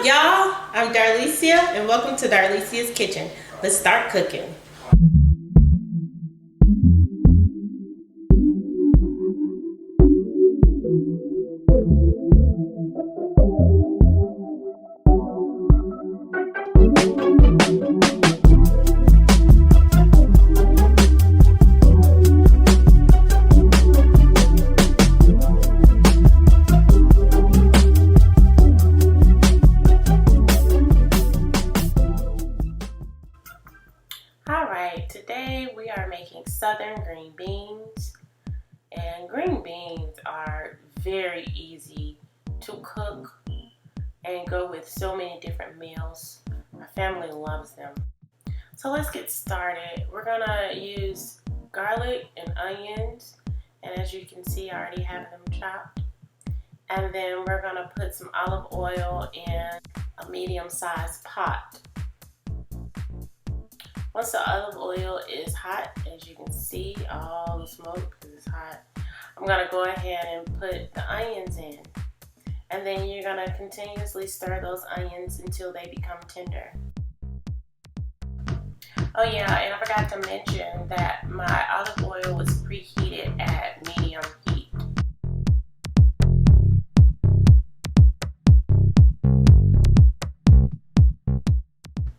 up, y'all? I'm Darlicia, and welcome to Darlicia's Kitchen. Let's start cooking. Alright, today we are making southern green beans, and green beans are very easy to cook and go with so many different meals. My family loves them. So let's get started. We're gonna use garlic and onions, and as you can see, I already have them chopped. And then we're gonna put some olive oil in a medium-sized pot. Once the olive oil is hot, as you can see, all the smoke is hot, I'm going to go ahead and put the onions in. And then you're going to continuously stir those onions until they become tender. Oh yeah, and I forgot to mention that my olive oil was preheated at medium heat.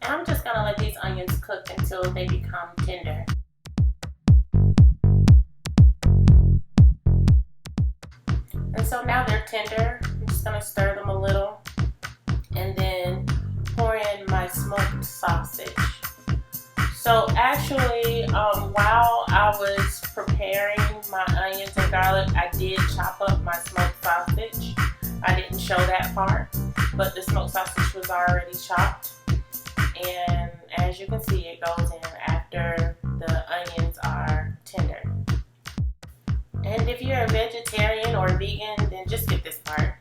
I'm just going to let these onions cook until they become tender. And so now they're tender. I'm just going to stir them a little and then pour in my smoked sausage. So actually, while I was preparing my onions and garlic, I did chop up my smoked sausage. I didn't show that part, but the smoked sausage was already chopped. And as you can see, it goes in after the onions are tender. And if you're a vegetarian or vegan, then just skip this part.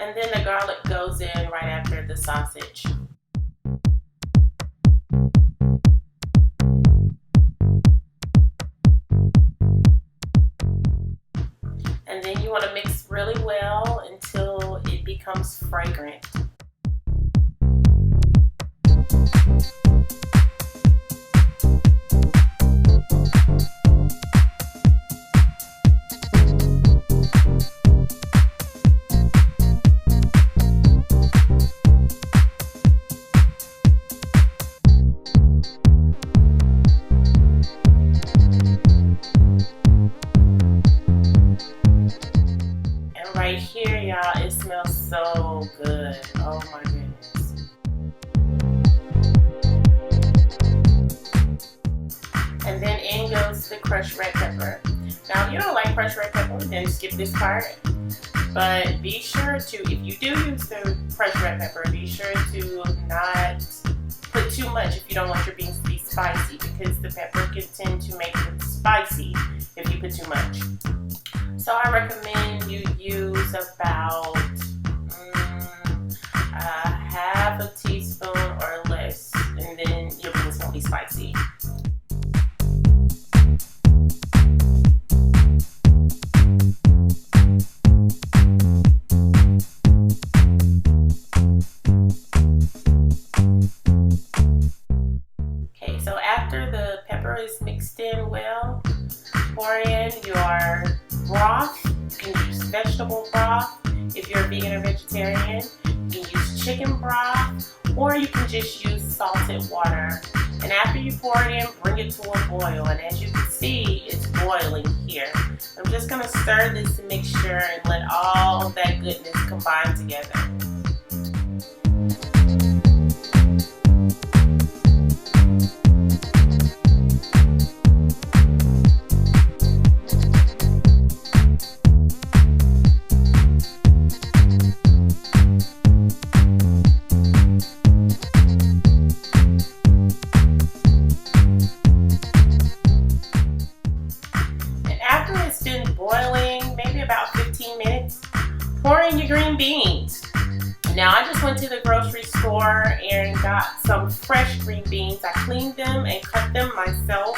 And then the garlic goes in right after the sausage. And then you want to mix really well until it becomes fragrant. Right here, y'all, it smells so good. Oh my goodness. And then in goes the crushed red pepper. Now, if you don't like crushed red pepper, then skip this part. But be sure to, if you do use the crushed red pepper, be sure to not put too much if you don't want your beans to be spicy, because the pepper can tend to make it spicy if you put too much. So I recommend you use about half a teaspoon or less, and then your beans won't be spicy. Okay, so after the pepper is mixed in well, pour in your broth. You can use vegetable broth if you're a vegan or vegetarian. You can use chicken broth, or you can just use salted water. And after you pour it in, bring it to a boil. And as you can see, it's boiling here. I'm just going to stir this mixture and let all that goodness combine together. Boiling maybe about 15 minutes, pour in your green beans. Now I just went to the grocery store and got some fresh green beans. I cleaned them and cut them myself.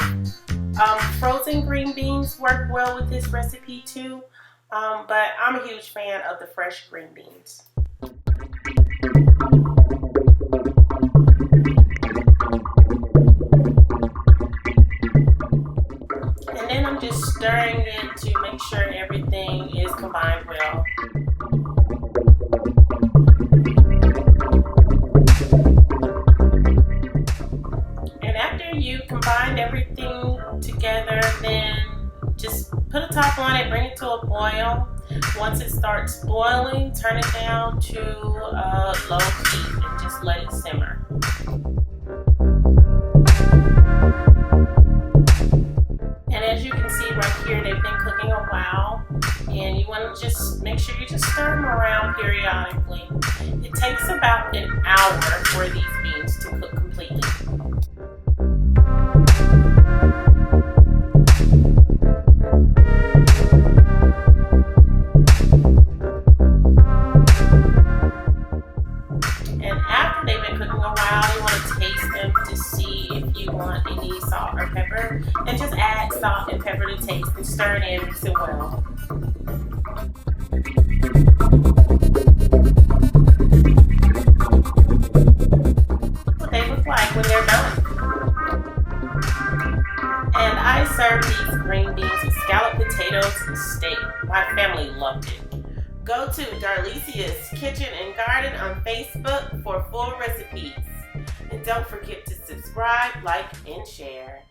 Frozen green beans work well with this recipe too. But I'm a huge fan of the fresh green beans. And then I'm just stirring it to make sure everything is combined well. And after you combine everything together, then just put a top on it, bring it to a boil. Once it starts boiling, turn it down to low heat and just let it simmer. And as you can see right here, they've been cooking a while, and you want to just make sure you just stir them around periodically. It takes about an hour for these beans to cook completely. And after they've been cooking a while, you want to taste them to see if you want any salt or pepper. And just add salt and pepper to taste and stir it in, mix it well. What they look like when they're done. And I serve these green beans with scalloped potatoes and steak. My family loved it. Go to Darlicia's Kitchen and Garden on Facebook for full recipes. And don't forget to subscribe, like, and share.